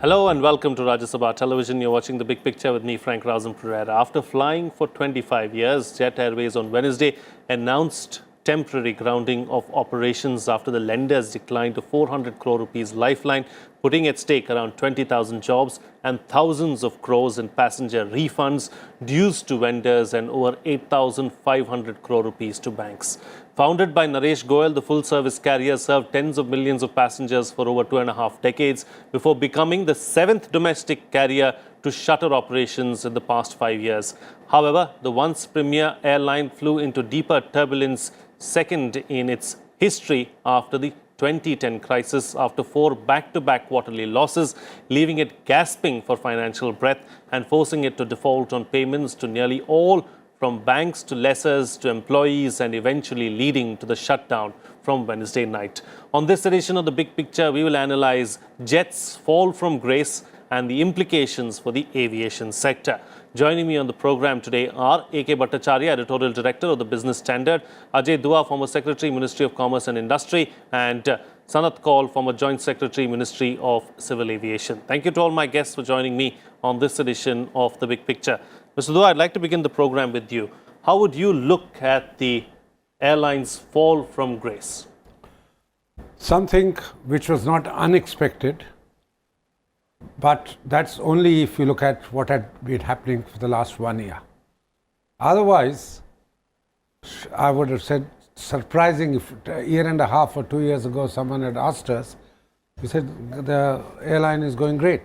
Hello and welcome to Rajya Sabha Television. You're watching The Big Picture with me, Frank Razam Pereira. After flying for 25 years, Jet Airways on Wednesday announced temporary grounding of operations after the lenders declined a 400 crore rupees lifeline, putting at stake around 20,000 jobs and thousands of crores in passenger refunds, dues to vendors and over 8,500 crore rupees to banks. Founded by Naresh Goyal, the full-service carrier served tens of millions of passengers for over 2.5 decades before becoming the 7th domestic carrier to shutter operations in the past 5 years. However, the once premier airline flew into deeper turbulence, second in its history after the 2010 crisis, after 4 back-to-back quarterly losses, leaving it gasping for financial breath and forcing it to default on payments to nearly all, from banks to lessors to employees, and eventually leading to the shutdown from Wednesday night. On this edition of The Big Picture, we will analyze Jet's fall from grace and the implications for the aviation sector. Joining me on the program today are A.K. Bhattacharya, Editorial Director of the Business Standard, Ajay Dua, former Secretary, Ministry of Commerce and Industry, and Sanat Kaul, former Joint Secretary, Ministry of Civil Aviation. Thank you to all my guests for joining me on this edition of The Big Picture. Mr. Dua, I'd like to begin the program with you. How would you look at the airline's fall from grace? Something which was not unexpected, but that's only if you look at what had been happening for the last 1 year. Otherwise, I would have said surprising if a year and a half or 2 years ago someone had asked us, we said the airline is going great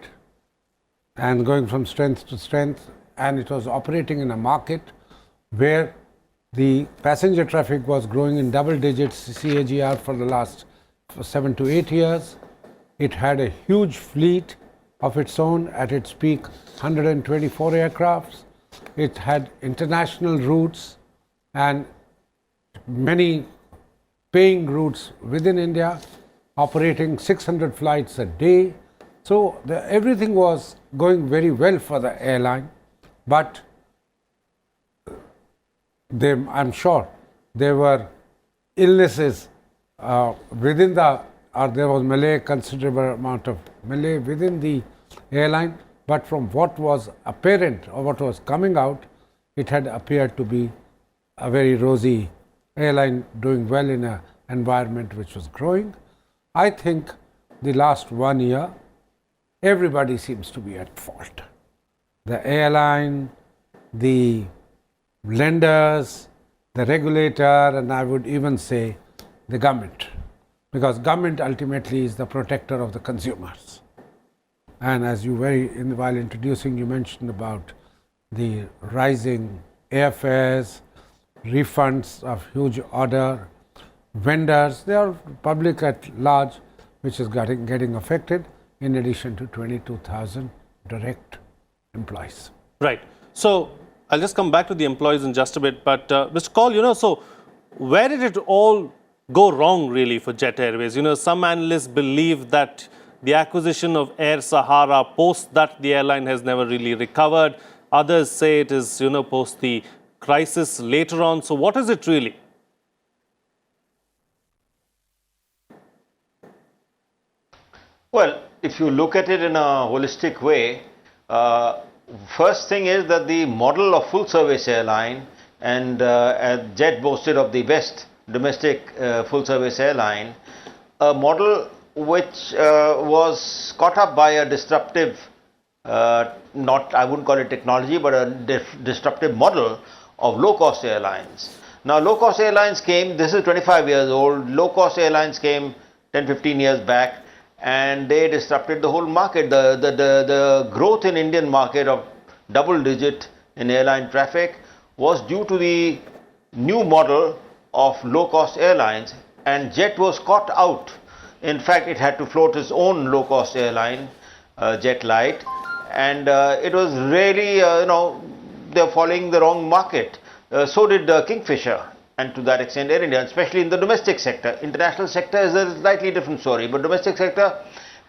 and going from strength to strength, and it was operating in a market where the passenger traffic was growing in double digits CAGR for the last 7 to 8 years. It had a huge fleet of its own, at its peak 124 aircrafts. It had international routes and many paying routes within India, operating 600 flights a day. So everything was going very well for the airline, but I'm sure there were illnesses within the, or there was considerable amount of melee within the airline, but from what was apparent or what was coming out, it had appeared to be a very rosy airline doing well in an environment which was growing. I think the last 1 year, everybody seems to be at fault. The airline, the lenders, the regulator, and I would even say the government, because government ultimately is the protector of the consumers. And as you while introducing, you mentioned about the rising airfares, refunds of huge order, vendors, they are public at large, which is getting affected, in addition to 22,000 direct employees. Right. So I'll just come back to the employees in just a bit. But Mr. Kaul, so where did it all go wrong really for Jet Airways? Some analysts believe that the acquisition of Air Sahara, post that the airline has never really recovered. Others say it is, post the crisis later on. So what is it really? Well, if you look at it in a holistic way, first thing is that the model of full service airline, and Jet boasted of the best domestic full service airline, a model which was caught up by a disruptive, I wouldn't call it technology, but a disruptive model of low cost airlines. Now low cost airlines came, this is 25 years old, low cost airlines came 10-15 years back, and they disrupted the whole market. The growth in Indian market of double digit in airline traffic was due to the new model of low cost airlines, and Jet was caught out. In fact, it had to float its own low cost airline, Jet Light, and it was really, they're following the wrong market. So did Kingfisher, and to that extent Air India, especially in the domestic sector. International sector is a slightly different story, but domestic sector,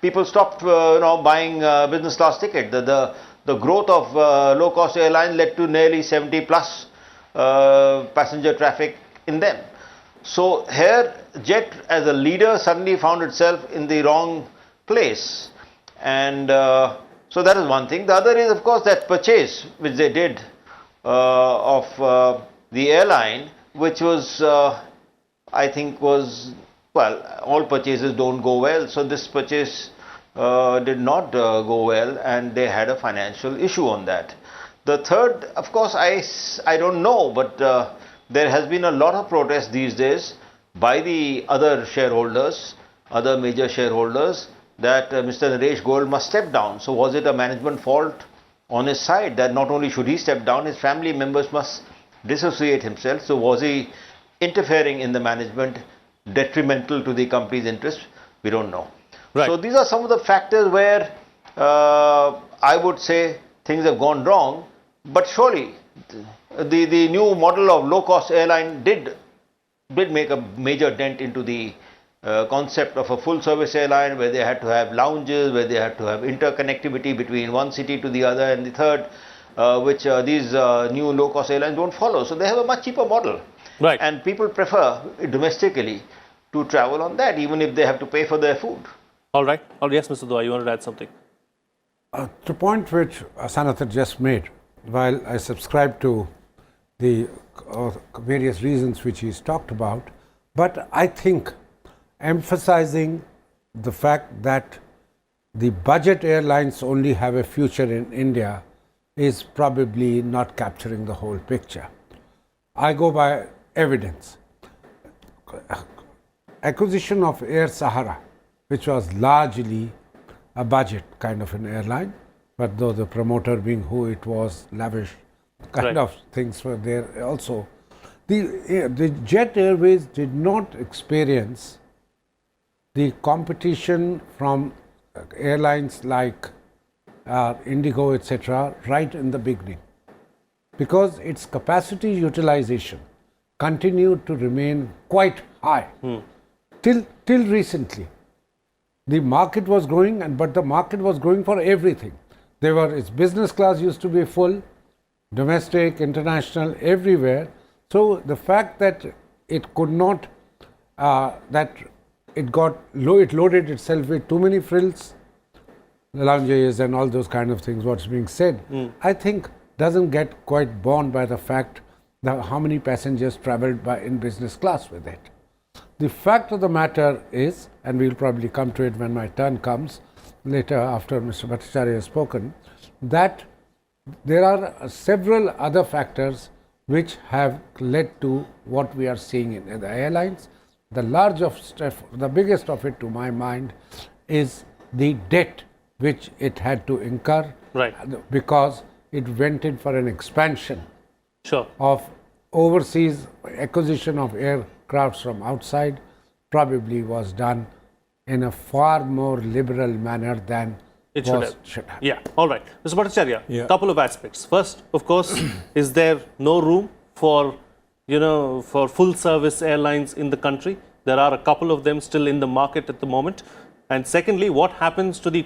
people stopped buying business class ticket. The growth of low cost airlines led to nearly 70 plus passenger traffic in them. So here Jet as a leader suddenly found itself in the wrong place, And so that is one thing. The other is, of course, that purchase which they did of the airline, which was, I think, was, well, all purchases don't go well. So this purchase did not go well, and they had a financial issue on that. The third, of course, I don't know, but there has been a lot of protest these days by the other shareholders, other major shareholders, that Mr. Naresh Goyal must step down. So was it a management fault on his side that not only should he step down, his family members must dissociate himself? So was he interfering in the management detrimental to the company's interest? We don't know. Right. So these are some of the factors where I would say things have gone wrong, but surely the new model of low-cost airline did make a major dent into the concept of a full-service airline, where they had to have lounges, where they had to have interconnectivity between one city to the other and the third, which these new low-cost airlines don't follow. So they have a much cheaper model. Right. And people prefer domestically to travel on that, even if they have to pay for their food. All right. Oh, yes, Mr. Dua, you wanted to add something? The point which Sanath just made, while I subscribe to the various reasons which he's talked about, but I think emphasizing the fact that the budget airlines only have a future in India is probably not capturing the whole picture. I go by evidence. Acquisition of Air Sahara, which was largely a budget kind of an airline, but though the promoter being who it was, lavish kind Right. of things were there also. The Jet Airways did not experience the competition from airlines like Indigo, etc., right in the beginning, because its capacity utilization continued to remain quite high till recently. The market was growing, but the market was growing for everything. Its business class used to be full, domestic, international, everywhere. So the fact that it could not, that it loaded itself with too many frills, lounges and all those kind of things, what's being said, I think doesn't get quite borne by the fact that how many passengers traveled in business class with it. The fact of the matter is, and we'll probably come to it when my turn comes later after Mr. Bhattacharya has spoken, that there are several other factors which have led to what we are seeing in the airlines. The biggest of it, to my mind, is the debt which it had to incur, Right. because it went in for an expansion Sure. of overseas acquisition of aircrafts from outside, probably was done in a far more liberal manner than It should have. Yeah. All right. Mr. Bhattacharya, Yeah. couple of aspects. First, of course, is there no room for, for full service airlines in the country? There are a couple of them still in the market at the moment. And secondly, what happens to the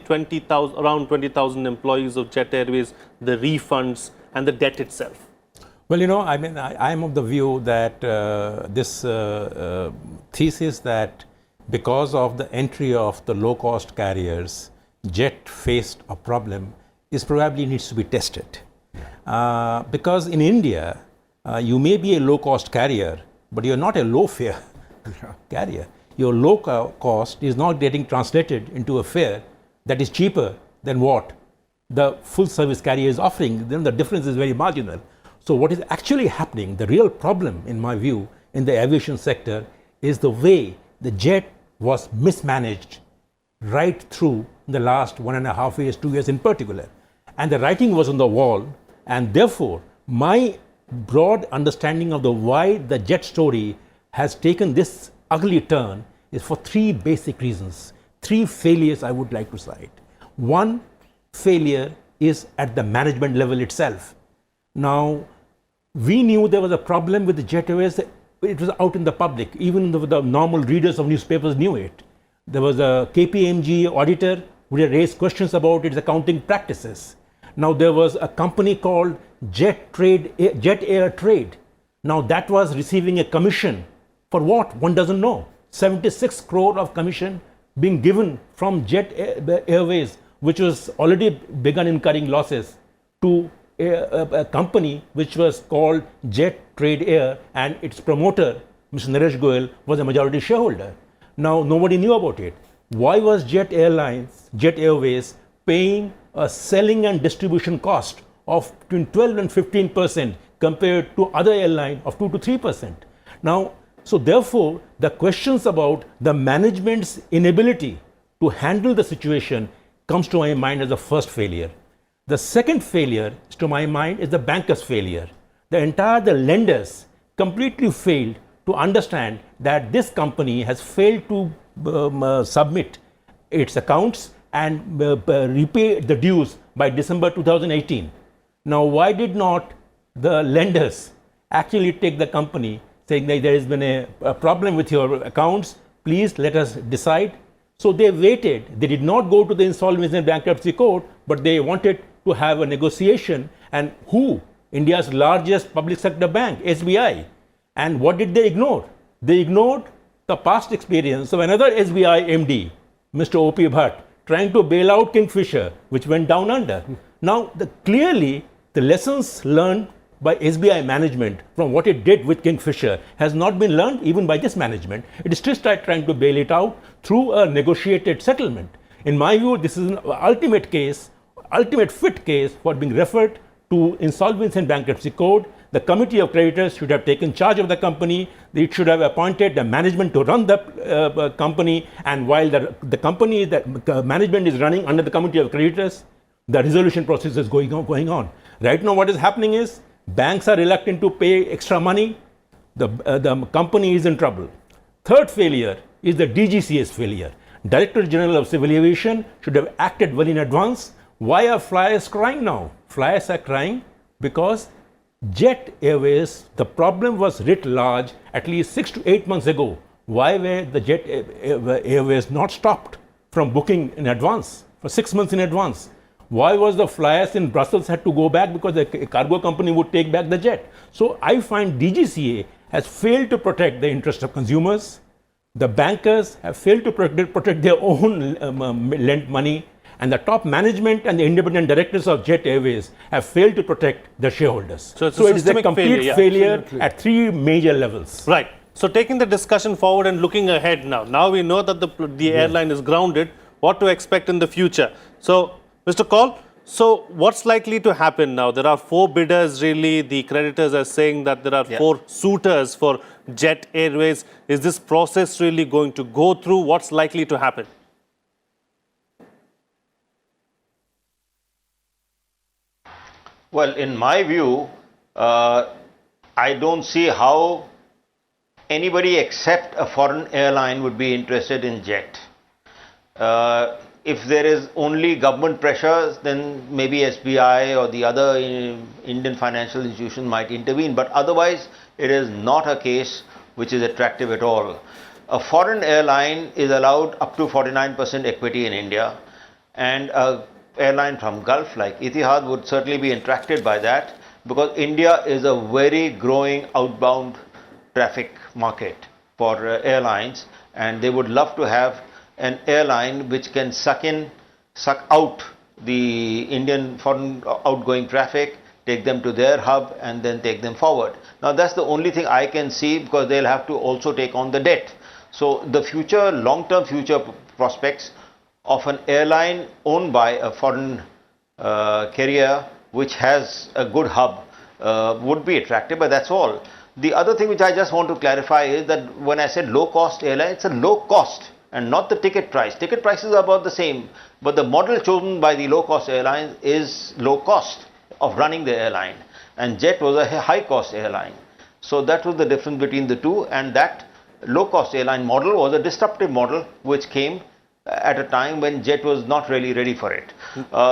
around 20,000 employees of Jet Airways, the refunds and the debt itself? Well, I mean, I'm of the view that this thesis that because of the entry of the low-cost carriers, Jet faced a problem is probably needs to be tested. Because in India, you may be a low-cost carrier, but you're not a low-fare carrier. Your low cost is not getting translated into a fare that is cheaper than what the full service carrier is offering. Then the difference is very marginal. So what is actually happening, the real problem in my view in the aviation sector is the way the jet was mismanaged right through the last 1.5 years, 2 years in particular. And the writing was on the wall, and therefore my broad understanding of the why the jet story has taken this ugly turn is for three basic reasons. Three failures I would like to cite. One failure is at the management level itself. Now, we knew there was a problem with the Jet Airways. It was out in the public. Even the normal readers of newspapers knew it. There was a KPMG auditor who had raised questions about its accounting practices. Now, there was a company called Jet Air Trade. Now, that was receiving a commission for what? One doesn't know. 76 crore of commission being given from Jet Airways which was already begun incurring losses, to a company which was called Jet Trade Air, and its promoter, Mr. Naresh Goyal, was a majority shareholder. Now, nobody knew about it. Why was Jet Airways, paying a selling and distribution cost of between 12 and 15% compared to other airlines of 2 to 3%? Now, so therefore, the questions about the management's inability to handle the situation comes to my mind as the first failure. The second failure, to my mind, is the bankers' failure. The lenders completely failed to understand that this company has failed to submit its accounts and repay the dues by December 2018. Now, why did not the lenders actually take the company, saying that there has been a problem with your accounts, please let us decide? So they waited. They did not go to the Insolvency and Bankruptcy Court, but they wanted to have a negotiation. And who? India's largest public sector bank, SBI. And what did they ignore? They ignored the past experience of another SBI MD, Mr. O.P. Bhatt, trying to bail out Kingfisher, which went down under. Now, clearly, the lessons learned by SBI management from what it did with Kingfisher has not been learned even by this management. It is still trying to bail it out through a negotiated settlement. In my view, this is an ultimate fit case for being referred to Insolvency and Bankruptcy Code. The Committee of Creditors should have taken charge of the company. It should have appointed the management to run the company. And while the management is running under the Committee of Creditors, the resolution process is going on. Right now, what is happening is banks are reluctant to pay extra money. The company is in trouble. Third failure is the DGCA's failure. Director General of Civil Aviation should have acted well in advance. Why are flyers crying now? Flyers are crying because Jet Airways, the problem was writ large at least 6 to 8 months ago. Why were the Jet Airways not stopped from booking in advance, for 6 months in advance? Why was the flyers in Brussels had to go back? Because the cargo company would take back the jet. So I find DGCA has failed to protect the interest of consumers. The bankers have failed to protect their own lent money. And the top management and the independent directors of Jet Airways have failed to protect the shareholders. So it is a complete failure at 3 major levels. Right. So taking the discussion forward and looking ahead now. Now we know that the airline is grounded. What to expect in the future? So, Mr. Kaul, so what's likely to happen now? There are 4 bidders really. The creditors are saying that there are 4 suitors for Jet Airways. Is this process really going to go through? What's likely to happen? Well, in my view, I don't see how anybody except a foreign airline would be interested in Jet. If there is only government pressure, then maybe SBI or the other Indian financial institution might intervene. But otherwise, it is not a case which is attractive at all. A foreign airline is allowed up to 49% equity in India, and a airline from Gulf like Etihad would certainly be attracted by that, because India is a very growing outbound traffic market for airlines, and they would love to have an airline which can suck out the Indian foreign outgoing traffic, take them to their hub and then take them forward. Now that's the only thing I can see, because they'll have to also take on the debt. So the future, long-term future prospects of an airline owned by a foreign carrier which has a good hub would be attractive, but that's all. The other thing which I just want to clarify is that when I said low-cost airline, it's a low cost and not the ticket price. Ticket prices are about the same, but the model chosen by the low-cost airline is low cost of running the airline, and Jet was a high-cost airline. So that was the difference between the two, and that low-cost airline model was a disruptive model which came at a time when Jet was not really ready for it.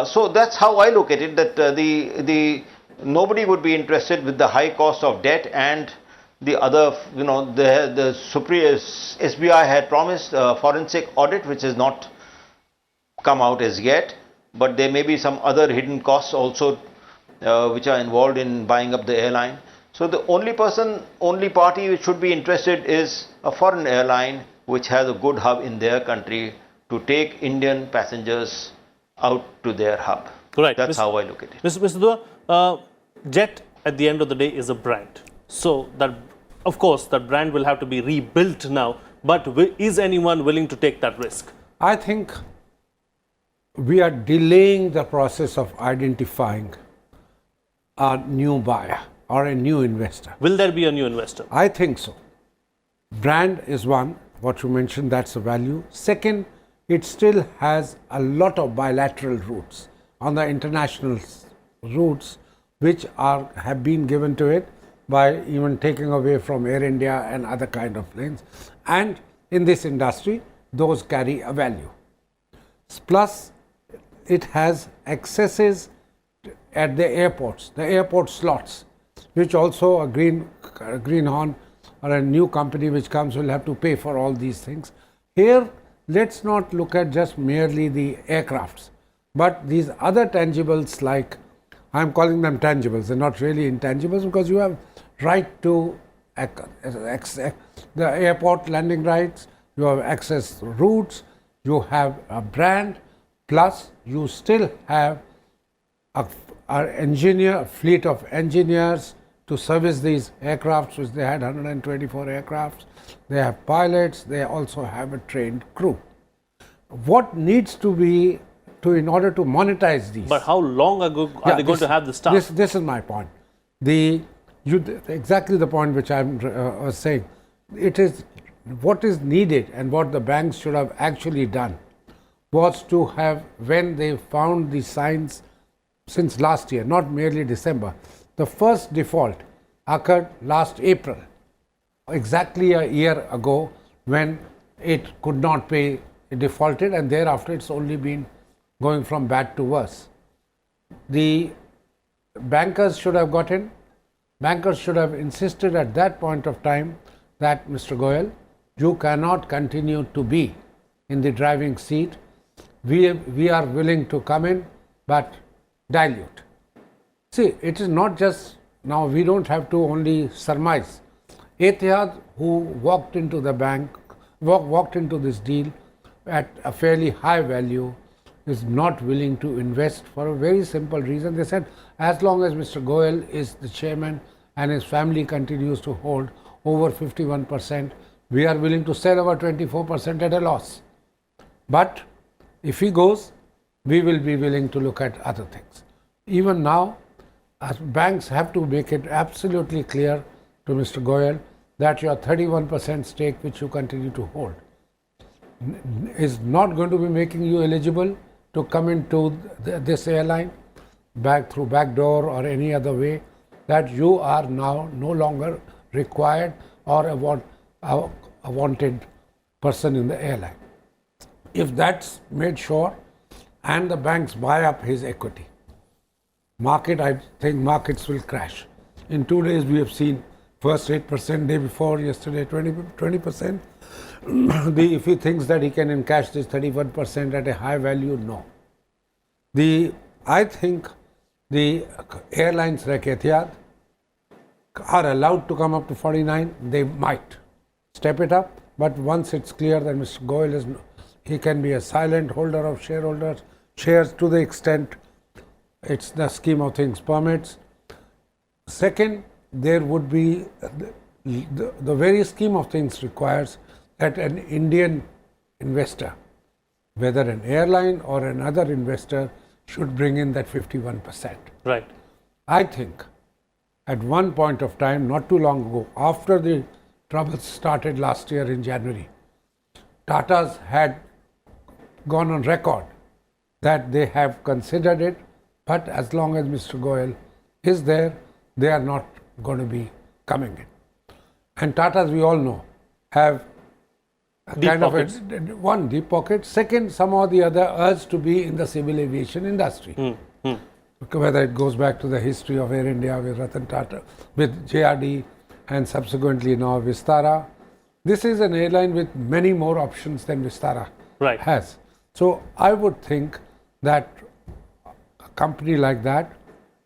So that's how I look at it, that nobody would be interested with the high cost of debt and the other, the SBI had promised a forensic audit which has not come out as yet, but there may be some other hidden costs also which are involved in buying up the airline. So the only party which should be interested is a foreign airline which has a good hub in their country to take Indian passengers out to their hub. Right. That's how I look at it. Mr. Dua, Jet at the end of the day is a brand. So that, of course, that brand will have to be rebuilt now. But is anyone willing to take that risk? I think we are delaying the process of identifying a new buyer or a new investor. Will there be a new investor? I think so. Brand is one, what you mentioned, that's a value. Second, it still has a lot of bilateral routes on the international routes, which have been given to it by even taking away from Air India and other kind of planes. And in this industry, those carry a value. Plus, it has accesses at the airports, the airport slots, which also a Greenhorn or a new company which comes will have to pay for all these things. Here, let's not look at just merely the aircrafts, but these other tangibles, like I'm calling them tangibles, they're not really intangibles, because you have right to the airport landing rights, you have access routes, you have a brand, plus you still have a fleet of engineers to service these aircrafts, which they had 124 aircrafts. They have pilots, they also have a trained crew. What needs to be in order to monetize these? But how long ago are they going to have the staff? This is my point. Exactly the point which I was saying. It is what is needed, and what the banks should have actually done was to have, when they found the signs since last year, not merely December. The first default occurred last April, exactly a year ago, when it could not pay, it defaulted, and thereafter it's only been going from bad to worse. The bankers should have got in. Bankers should have insisted at that point of time that, Mr. Goyal, you cannot continue to be in the driving seat. We are willing to come in, but dilute. See, it is not just, now we don't have to only surmise. Etihad, who walked into the bank, walked into this deal at a fairly high value, is not willing to invest for a very simple reason. They said, as long as Mr. Goyal is the chairman and his family continues to hold over 51%, we are willing to sell our 24% at a loss. But if he goes, we will be willing to look at other things. Even now, banks have to make it absolutely clear to Mr. Goyal that your 31% stake which you continue to hold is not going to be making you eligible to come into this airline through back door or any other way, that you are now no longer required or a wanted person in the airline. If that's made sure, and the banks buy up his equity, I think markets will crash. In 2 days, we have seen first 8%, day before, yesterday 20%. If he thinks that he can encash this 31% at a high value, no. I think the airlines like Etihad are allowed to come up to 49. They might step it up, but once it's clear that Mr. Goyal he can be a silent holder of shares to the extent it's the scheme of things permits. Second, there would be the very scheme of things requires that an Indian investor, whether an airline or another investor, should bring in that 51%. Right. I think at one point of time, not too long ago, after the troubles started last year in January, Tata's had gone on record that they have considered it, but as long as Mr. Goyal is there, they are not going to be coming in. And Tata's, we all know, have a deep kind pockets. of one, deep pocket. Second, some or the other urge to be in the civil aviation industry. Whether it goes back to the history of Air India with Ratan Tata, with JRD, and subsequently now Vistara. This is an airline with many more options than Vistara has. So I would think that a company like that,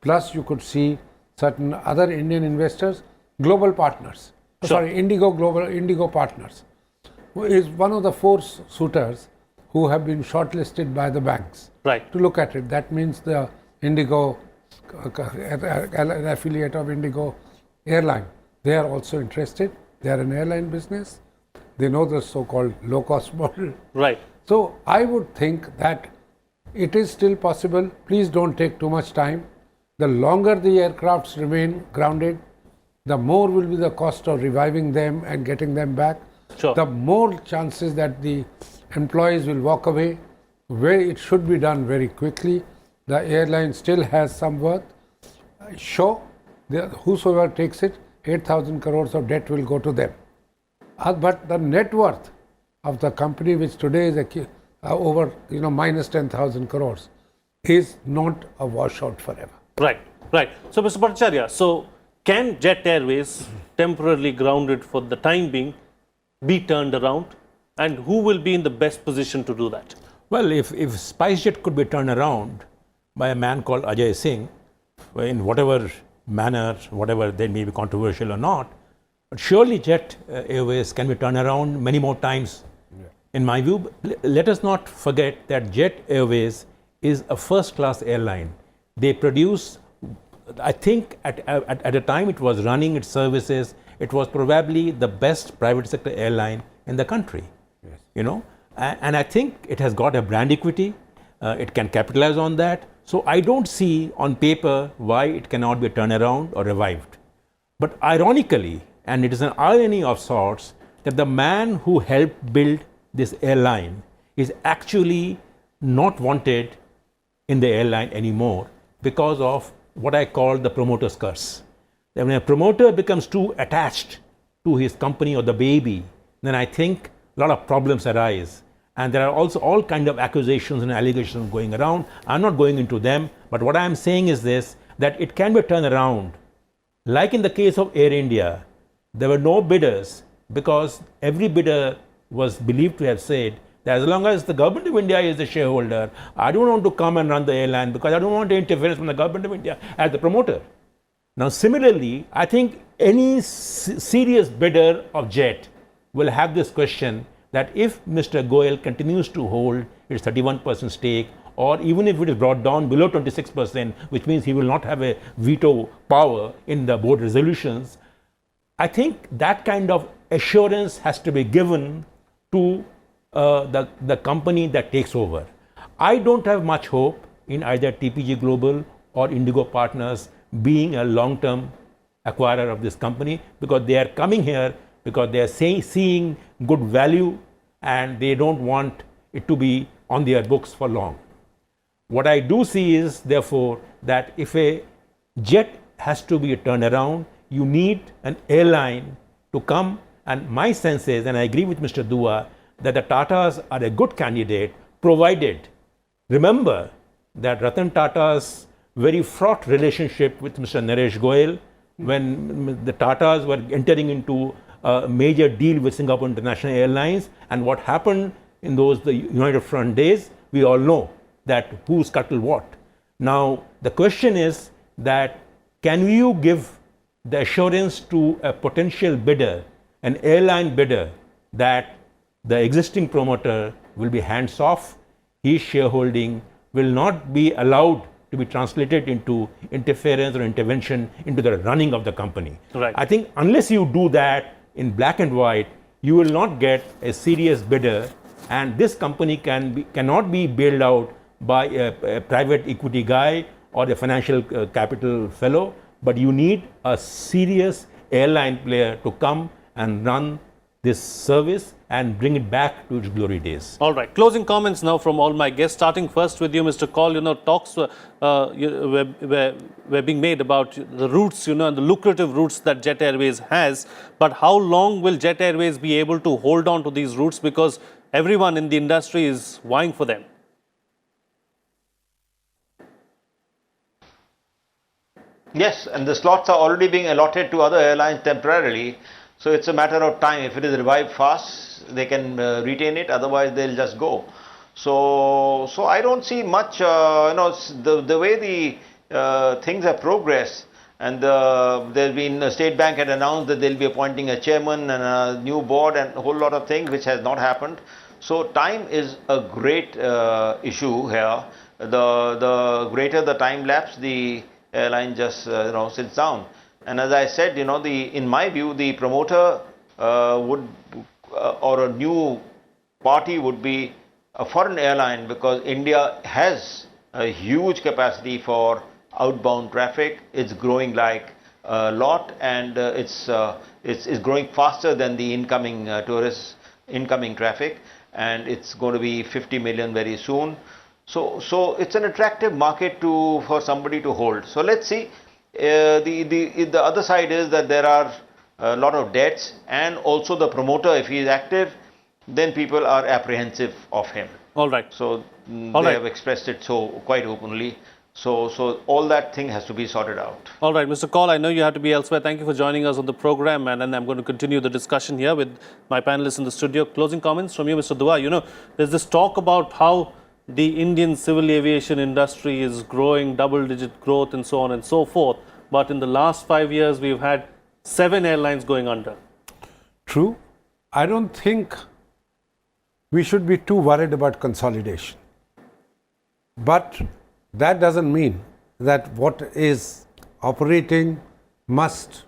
plus you could see certain other Indian investors, global partners, Indigo Partners, who is one of the four suitors who have been shortlisted by the banks Right. to look at it. That means the Indigo, an affiliate of Indigo airline, they are also interested. They are an airline business. They know the so-called low-cost model. Right. So I would think that it is still possible. Please don't take too much time. The longer the aircrafts remain grounded, the more will be the cost of reviving them and getting them back. Sure. The more chances that the employees will walk away, where it should be done very quickly. The airline still has some worth. Sure, whosoever takes it, 8,000 crores of debt will go to them. But the net worth of the company, which today is over minus 10,000 crores, is not a washout forever. Right. Right. So, Mr. Bhattacharya, so can Jet Airways, temporarily grounded for the time being, be turned around? And who will be in the best position to do that? Well, if SpiceJet could be turned around by a man called Ajay Singh, in whatever manner, whatever they may be controversial or not, but surely Jet Airways can be turned around many more times. In my view, let us not forget that Jet Airways is a first-class airline. They produce, I think at a time it was running its services, it was probably the best private sector airline in the country. Yes. And I think it has got a brand equity. It can capitalize on that. So I don't see on paper why it cannot be turned around or revived. But ironically, and it is an irony of sorts, that the man who helped build this airline is actually not wanted in the airline anymore because of what I call the promoter's curse. When a promoter becomes too attached to his company or the baby, then I think a lot of problems arise. And there are also all kinds of accusations and allegations going around. I'm not going into them, but what I'm saying is this, that it can be turned around. Like in the case of Air India, there were no bidders because every bidder was believed to have said that as long as the government of India is the shareholder, I don't want to come and run the airline because I don't want interference from the government of India as the promoter. Now, similarly, I think any serious bidder of Jet will have this question that if Mr. Goyal continues to hold its 31% stake, or even if it is brought down below 26%, which means he will not have a veto power in the board resolutions, I think that kind of assurance has to be given to the company that takes over. I don't have much hope in either TPG Global or Indigo Partners being a long-term acquirer of this company, because they are coming here because they are seeing good value and they don't want it to be on their books for long. What I do see is, therefore, that if a jet has to be turned around, you need an airline to come, and my sense is, and I agree with Mr. Dua, that the Tatas are a good candidate, provided, remember that Ratan Tata's very fraught relationship with Mr. Naresh Goyal, when the Tatas were entering into a major deal with Singapore International Airlines, and what happened in the United Front days, we all know that who scuttled what. Now, the question is that can you give the assurance to a potential bidder, an airline bidder, that the existing promoter will be hands off, his shareholding will not be allowed to be translated into interference or intervention into the running of the company. Right. I think unless you do that in black and white, you will not get a serious bidder, and this company cannot be bailed out by a private equity guy or a financial capital fellow, but you need a serious airline player to come and run this service and bring it back to its glory days. All right. Closing comments now from all my guests. Starting first with you, Mr. Kaul. Talks were being made about the routes, and the lucrative routes that Jet Airways has. But how long will Jet Airways be able to hold on to these routes? Because everyone in the industry is vying for them. Yes, and the slots are already being allotted to other airlines temporarily. So it's a matter of time. If it is revived fast, they can retain it. Otherwise, they'll just go. So I don't see much. The way the things have progressed, and there's been State Bank had announced that they'll be appointing a chairman and a new board and a whole lot of things, which has not happened. So time is a great issue here. The greater the time lapse, the airline just sits down. And as I said, in my view, the promoter would or a new party would be a foreign airline, because India has a huge capacity for outbound traffic. It's growing like a lot, and it's growing faster than the incoming incoming traffic, and it's going to be 50 million very soon. So it's an attractive market for somebody to hold. So let's see. The other side is that there are a lot of debts, and also the promoter, if he is active, then people are apprehensive of him. All right. So they have expressed it so quite openly. So all that thing has to be sorted out. All right, Mr. Kaul, I know you have to be elsewhere. Thank you for joining us on the program, and I'm going to continue the discussion here with my panelists in the studio. Closing comments from you, Mr. Dua. There's this talk about how the Indian civil aviation industry is growing, double-digit growth and so on and so forth. But in the last 5 years, we've had 7 airlines going under. True. I don't think we should be too worried about consolidation. But that doesn't mean that what is operating must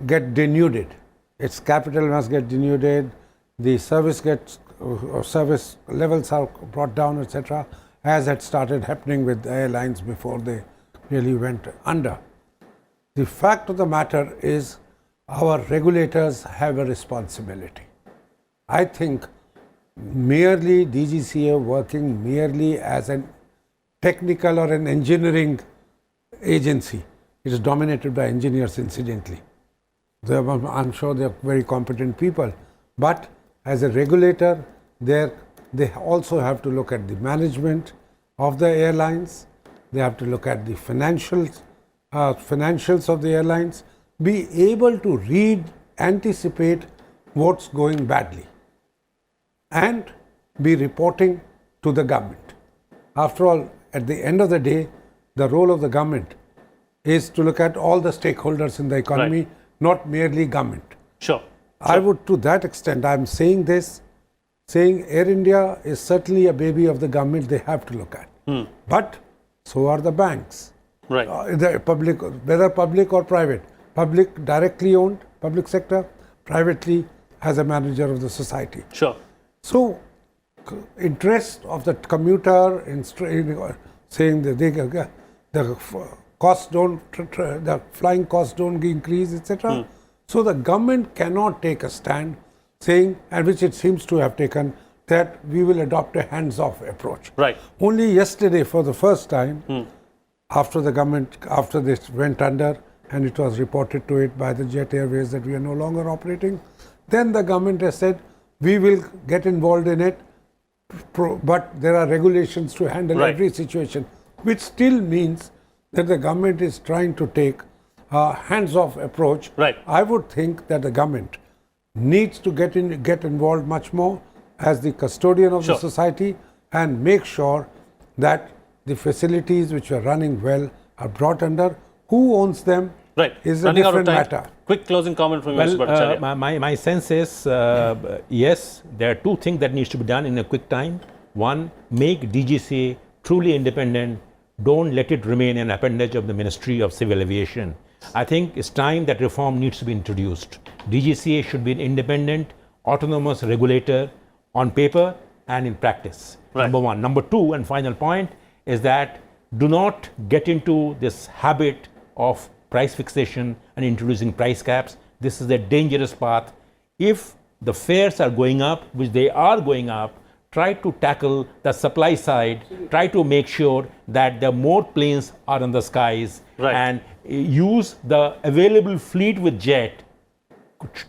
get denuded. Its capital must get denuded, the service levels are brought down, etc., as had started happening with the airlines before they really went under. The fact of the matter is our regulators have a responsibility. I think merely DGCA working merely as a technical or an engineering agency, it is dominated by engineers incidentally. I'm sure they are very competent people, but as a regulator, they also have to look at the management of the airlines, they have to look at the financials of the airlines, be able to read, anticipate what's going badly, and be reporting to the government. After all, at the end of the day, the role of the government is to look at all the stakeholders in the economy, right, not merely government. Sure. I would, to that extent, I'm saying this, saying Air India is certainly a baby of the government they have to look at. But so are the banks. Right. The public, whether public or private. Public directly owned, public sector, privately as a manager of the society. Sure. So, interest of the commuter in saying that the costs don't, the flying costs don't increase, etc. So the government cannot take a stand saying, and which it seems to have taken, that we will adopt a hands-off approach. Right. Only yesterday, for the first time, after the government, after this went under, and it was reported to it by the Jet Airways that we are no longer operating, then the government has said, we will get involved in it, but there are regulations to handle every situation, which still means that the government is trying to take a hands-off approach. Right. I would think that the government needs to get involved much more as the custodian of the society and make sure that the facilities which are running well are brought under. Who owns them is a different matter. Quick closing comment from you, Mr. Bhattacharya. My sense is, yes, there are 2 things that needs to be done in a quick time. One, make DGCA truly independent. Don't let it remain an appendage of the Ministry of Civil Aviation. I think it's time that reform needs to be introduced. DGCA should be an independent, autonomous regulator on paper and in practice. Number 1. Number 2, and final point, is that do not get into this habit of price fixation and introducing price caps. This is a dangerous path. If the fares are going up, which they are going up, try to tackle the supply side, try to make sure that the more planes are in the skies, and use the available fleet with Jet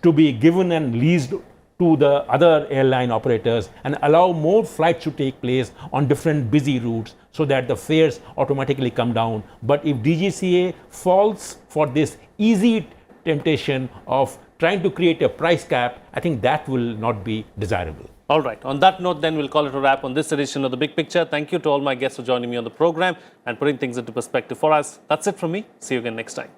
to be given and leased to the other airline operators, and allow more flights to take place on different busy routes so that the fares automatically come down. But if DGCA falls for this easy temptation of trying to create a price cap, I think that will not be desirable. All right. On that note, then we'll call it a wrap on this edition of The Big Picture. Thank you to all my guests for joining me on the program and putting things into perspective for us. That's it from me. See you again next time.